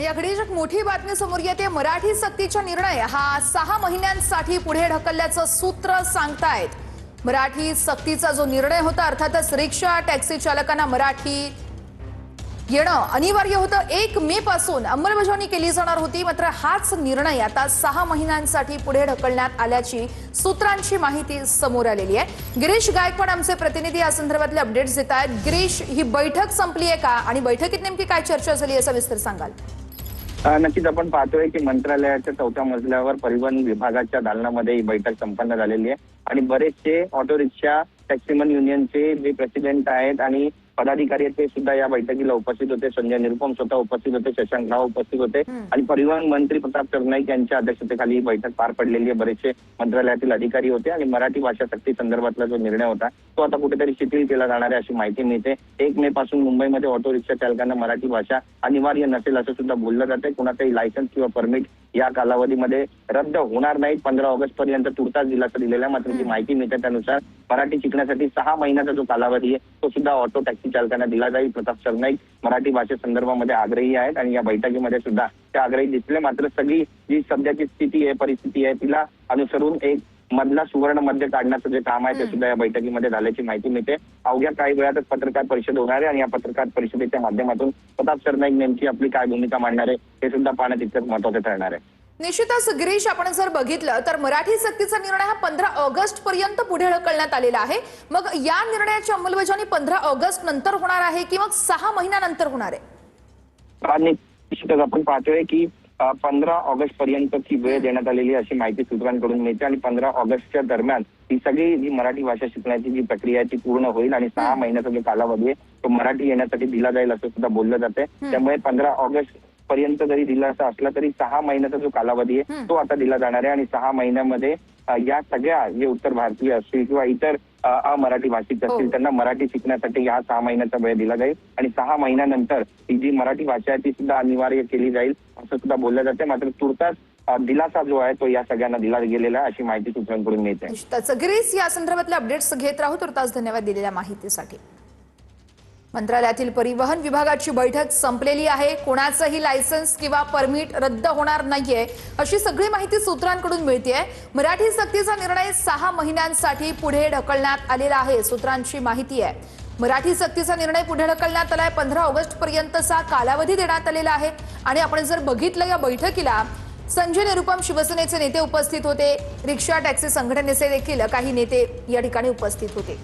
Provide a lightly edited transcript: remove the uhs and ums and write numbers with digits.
याकडे एक मोठी बातमी समोर येते। मराठी सक्तीचा निर्णय हा 6 महिन्यांसाठी पुढे ढकलल्याचं सूत्र सांगतायत। मराठी सक्तीचा जो निर्णय होता, अर्थातच रिक्षा टॅक्सी चालकांना मराठी येणं अनिवार्य होतं। 1 मे पासून अंमलबजावणी केली जाणार होती, मात्र हाच निर्णय आता 6 महिन्यांसाठी पुढे ढकलण्यात आल्याची सूत्रांची माहिती समोर आलेली आहे। गिरीश गायकवाड आमचे प्रतिनिधी या संदर्भातले अपडेट्स देत आहेत। गिरीश, ही बैठक संपली आहे का आणि बैठकीत नेमकी काय चर्चा झाली याचा विस्तार सांगाल? नक्कीच आपण पाहतोय की मंत्रालयाच्या 4थ्या मजल्यावर परिवहन विभागाच्या दालनामध्ये ही बैठक संपन्न झालेली आहे आणि बरेचसे ऑटो रिक्षा टॅक्सीमन युनियनचे जे प्रेसिडेंट आहेत आणि पदाधिकारी आहेत ते सुद्धा या बैठकीला उपस्थित होते। संजय निरुपम स्वतः उपस्थित होते, शशांक राव उपस्थित होते आणि परिवहन मंत्री प्रताप सरनाईक यांच्या अध्यक्षतेखाली ही बैठक पार पडलेली आहे। बरेचसे मंत्रालयातील अधिकारी होते आणि मराठी भाषा सक्ती संदर्भातला जो निर्णय होता तो आता कुठेतरी शिथिल केला जाणार आहे अशी माहिती मिळते। 1 मे पासून मुंबईमध्ये ऑटो रिक्षा चालकांना मराठी भाषा अनिवार्य नसेल असं सुद्धा बोललं जातंय। कोणाचाही लायसन्स किंवा परमिट या कालावधीमध्ये रद्द होणार नाही। 15 ऑगस्ट पर्यंत तुर्तास दिलासा दिलेला, मात्र जी माहिती मिळते त्यानुसार मराठी शिकण्यासाठी 6 महिन्याचा जो कालावधी आहे तो सुद्धा ऑटो टॅक्सी चालकांना दिला जाईल। प्रताप सरनाईक मराठी भाषेसंदर्भामध्ये आग्रही आहेत आणि या बैठकीमध्ये सुद्धा ते आग्रही दिसले। मात्र सगळी जी सध्याची स्थिती आहे, परिस्थिती आहे, तिला अनुसरून एक मधला सुवर्ण मध्य काढण्याचं जे काम आहे ते सुद्धा या बैठकीमध्ये झाल्याची माहिती मिळते। अवघ्या काही वेळातच पत्रकार परिषद होणार आहे आणि या पत्रकार परिषदेच्या माध्यमातून प्रताप सरनाईक नेमकी आपली काय भूमिका मांडणार आहे हे सुद्धा पाहणं तितकंच महत्त्वाचं ठरणार आहे। निश्चितच गिरीश, आपण जर बघितलं तर मराठी सक्तीचा निर्णय हा 15 ऑगस्ट पर्यंत पुढे ढकलण्यात आलेला आहे। मग या निर्णयाची अंमलबजावणी 15 ऑगस्ट नंतर होणार आहे की मग 6 महिन्यानंतर होणार आहे? निश्चितच आपण पाहतोय की 15 ऑगस्ट पर्यंतची वेळ देण्यात आलेली अशी माहिती सूत्रांकडून मिळते आणि 15 ऑगस्टच्या दरम्यान ही सगळी जी मराठी भाषा शिकण्याची जी प्रक्रिया आहे ती पूर्ण होईल आणि 6 महिन्याचा जो कालावधी आहे तो मराठी येण्यासाठी दिला जाईल असं सुद्धा बोललं जाते। त्यामुळे 15 ऑगस्ट पर्यंत जरी दिलासा असला तरी 6 महिन्याचा जो कालावधी आहे तो आता दिला जाणार आहे आणि 6 महिन्यामध्ये या सगळ्या जे उत्तर भारतीय असतील किंवा इतर अमराठी भाषिक असतील त्यांना मराठी शिकण्यासाठी या 6 महिन्याचा वेळ दिला जाईल आणि 6 महिन्यानंतर ही जी मराठी भाषा आहे ती सुद्धा अनिवार्य केली जाईल असं सुद्धा बोललं जाते। मात्र तुर्तास दिलासा जो आहे तो या सगळ्यांना दिला गेलेला अशी माहिती सूत्रांकडून मिळते। गिरीश, या संदर्भातले अपडेट्स घेत राहू। तुर्तास धन्यवाद दिलेल्या माहितीसाठी। मंत्रालयातील परिवहन विभागाची बैठक संपलेली आहे। कोणाचंही लायसन्स किंवा परमिट रद्द होणार नाहीये अशी सगळी माहिती सूत्रांकडून मिळतेय। मराठी सक्तीचा निर्णय 6 महिन्यांसाठी पुढे ढकलण्यात आलेला आहे, सूत्रांची माहिती आहे। मराठी सक्तीचा निर्णय पुढे ढकलण्यात आलाय। 15 ऑगस्ट पर्यंतचा कालावधी देण्यात आलेला आहे आणि आपण जर बघितलं या बैठकीला संजय निरुपम शिवसेनेचे नेते उपस्थित होते, रिक्षा टॅक्सी संघटनेचे देखील काही नेते या ठिकाणी उपस्थित होते।